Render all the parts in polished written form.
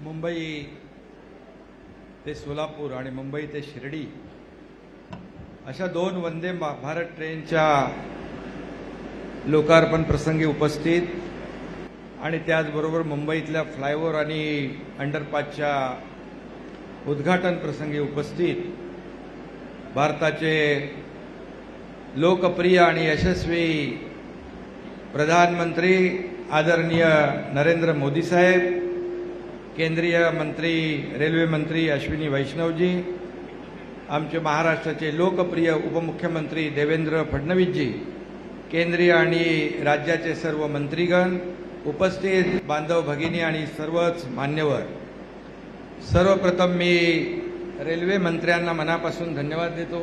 मुंबई ते सोलापूर आणि मुंबई ते शिर्डी अशा दोन वंदे भारत ट्रेनच्या लोकार्पण प्रसंगी उपस्थित आणि त्याचबरोबर मुंबईतल्या फ्लायओव्हर आणि अंडरपासच्या उद्घाटन प्रसंगी उपस्थित भारताचे लोकप्रिय आणि यशस्वी प्रधानमंत्री आदरणीय नरेंद्र मोदी साहेब, केंद्रीय मंत्री रेल्वे मंत्री अश्विनी वैष्णवजी, आमचे महाराष्ट्राचे लोकप्रिय उपमुख्यमंत्री देवेंद्र फडणवीसजी, केंद्रीय आणि राज्याचे सर्व मंत्रीगण, उपस्थित बांधव भगिनी आणि सर्वच मान्यवर, सर्वप्रथम मी रेल्वे मंत्र्यांना मनापासून धन्यवाद देतो,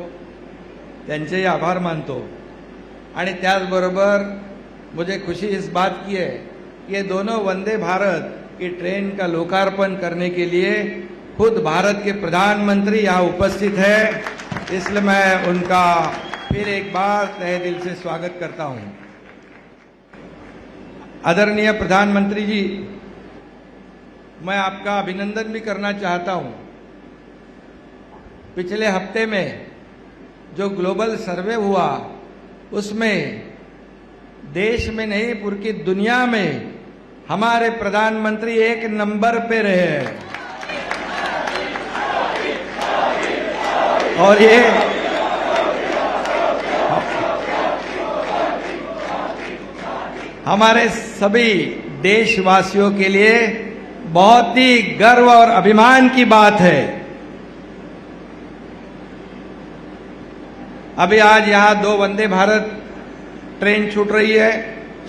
त्यांचेही आभार मानतो आणि त्याचबरोबर मुझे खुशी इस बात की है कि ये दोनों वंदे भारत की ट्रेन का लोकार्पण करने के लिए खुद भारत के प्रधानमंत्री यहाँ उपस्थित है, इसलिए मैं उनका फिर एक बार तहे दिल से स्वागत करता हूँ। आदरणीय प्रधानमंत्री जी, मैं आपका अभिनंदन भी करना चाहता हूँ। पिछले हफ्ते में जो ग्लोबल सर्वे हुआ उसमें देश में नहीं पूरी दुनिया में हमारे प्रधानमंत्री एक नंबर पे रहे हैं और ये हमारे सभी देशवासियों के लिए बहुत ही गर्व और अभिमान की बात है। अभी आज यहाँ दो वंदे भारत ट्रेन छूट रही है,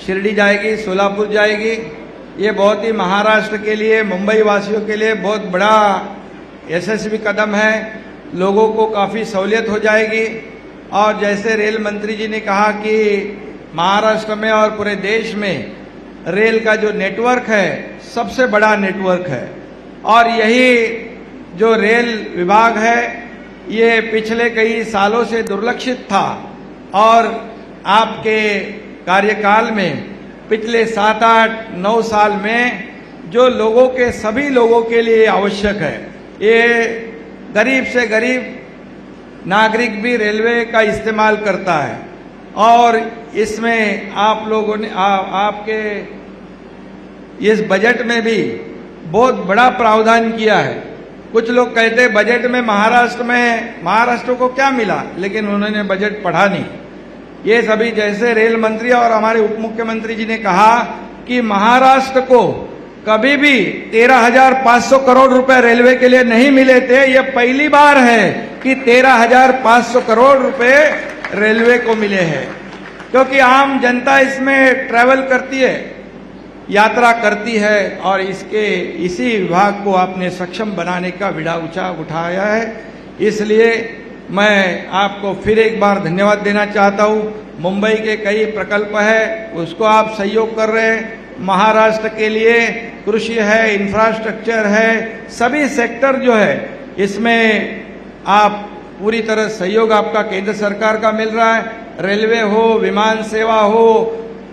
शिरडी जाएगी, सोलापुर जाएगी। ये बहुत ही महाराष्ट्र के लिए, मुंबई वासियों के लिए बहुत बड़ा यशस्वी कदम है। लोगों को काफ़ी सहूलियत हो जाएगी और जैसे रेल मंत्री जी ने कहा कि महाराष्ट्र में और पूरे देश में रेल का जो नेटवर्क है सबसे बड़ा नेटवर्क है और यही जो रेल विभाग है ये पिछले कई सालों से दुर्लक्षित था और आपके कार्यकाल में पिछले 7, 8, 9 साल में जो लोगों के सभी लोगों के लिए आवश्यक है, ये गरीब से गरीब नागरिक भी रेलवे का इस्तेमाल करता है और इसमें आप लोगों ने आपके इस बजट में भी बहुत बड़ा प्रावधान किया है। कुछ लोग कहते हैं बजट में महाराष्ट्र को क्या मिला, लेकिन उन्होंने बजट पढ़ा नहीं। ये सभी जैसे रेल मंत्री और हमारे उप मुख्यमंत्री जी ने कहा कि महाराष्ट्र को कभी भी 13,500 करोड़ रुपए रेलवे के लिए नहीं मिले थे। ये पहली बार है कि 13,500 करोड़ रुपए रेलवे को मिले हैं, क्योंकि आम जनता इसमें ट्रैवल करती है, यात्रा करती है और इसी विभाग को आपने सक्षम बनाने का बीड़ा उठाया है। इसलिए मैं आपको फिर एक बार धन्यवाद देना चाहता हूँ। मुंबई के कई प्रकल्प है, उसको आप सहयोग कर रहे हैं। महाराष्ट्र के लिए कृषि है, इंफ्रास्ट्रक्चर है, सभी सेक्टर जो है इसमें आप पूरी तरह सहयोग आपका केंद्र सरकार का मिल रहा है। रेलवे हो, विमान सेवा हो,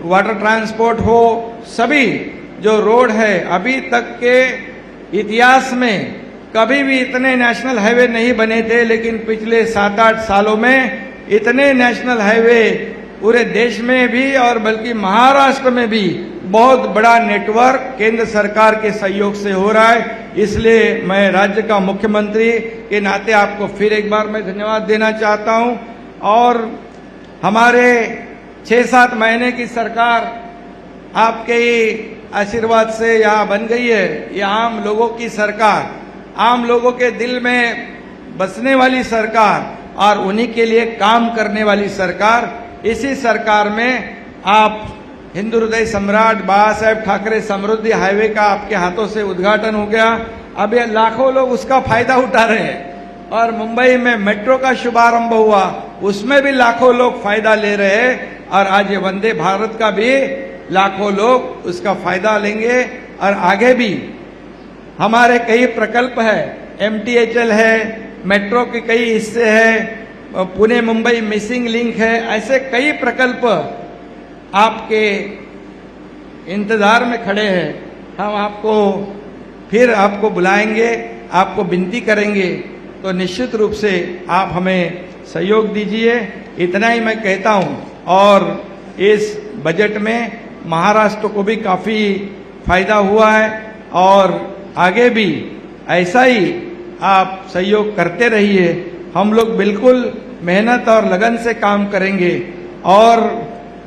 वाटर ट्रांसपोर्ट हो, सभी जो रोड है, अभी तक के इतिहास में कभी भी इतने नेशनल हाईवे नहीं बने थे, लेकिन पिछले 7, 8 सालों में इतने नेशनल हाईवे पूरे देश में भी और बल्कि महाराष्ट्र में भी बहुत बड़ा नेटवर्क केंद्र सरकार के सहयोग से हो रहा है। इसलिए मैं राज्य का मुख्यमंत्री के नाते आपको फिर एक बार मैं धन्यवाद देना चाहता हूं और हमारे 6-7 महीने की सरकार आपके ही आशीर्वाद से यहाँ बन गई है। ये आम लोगों की सरकार, आम लोगों के दिल में बसने वाली सरकार और उन्हीं के लिए काम करने वाली सरकार। इसी सरकार में आप हिंदू हृदय सम्राट बाबा साहेब ठाकरे समृद्धि हाईवे का आपके हाथों से उद्घाटन हो गया। अब ये लाखों लोग उसका फायदा उठा रहे हैं और मुंबई में मेट्रो का शुभारंभ हुआ, उसमें भी लाखों लोग फायदा ले रहे हैं और आज ये वंदे भारत का भी लाखों लोग उसका फायदा लेंगे और आगे भी हमारे कई प्रकल्प है, MTHL है, मेट्रो के कई हिस्से हैं, पुणे मुंबई मिसिंग लिंक है, ऐसे कई प्रकल्प आपके इंतजार में खड़े हैं। हम आपको फिर आपको बुलाएंगे, आपको विनती करेंगे, तो निश्चित रूप से आप हमें सहयोग दीजिए। इतना ही मैं कहता हूं। और इस बजट में महाराष्ट्र को भी काफी फायदा हुआ है और आगे भी ऐसा ही आप सहयोग करते रहिए। हम लोग बिल्कुल मेहनत और लगन से काम करेंगे और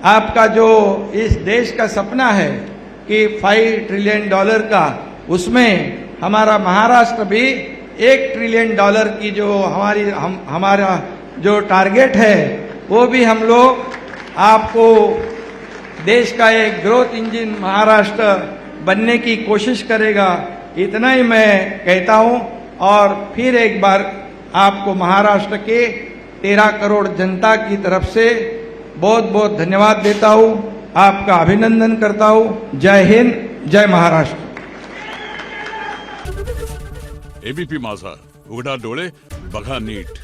आपका जो इस देश का सपना है कि $5 ट्रिलियन का, उसमें हमारा महाराष्ट्र भी $1 ट्रिलियन की जो हमारा जो टारगेट है, वो भी हम लोग आपको देश का एक ग्रोथ इंजन महाराष्ट्र बनने की कोशिश करेगा। इतना ही मैं कहता हूं और फिर एक बार आपको महाराष्ट्र के 13 करोड़ जनता की तरफ से बहुत बहुत धन्यवाद देता हूं, आपका अभिनंदन करता हूं। जय हिंद, जय महाराष्ट्र। एबीपी माझा, उघडा डोळे बघा नीट।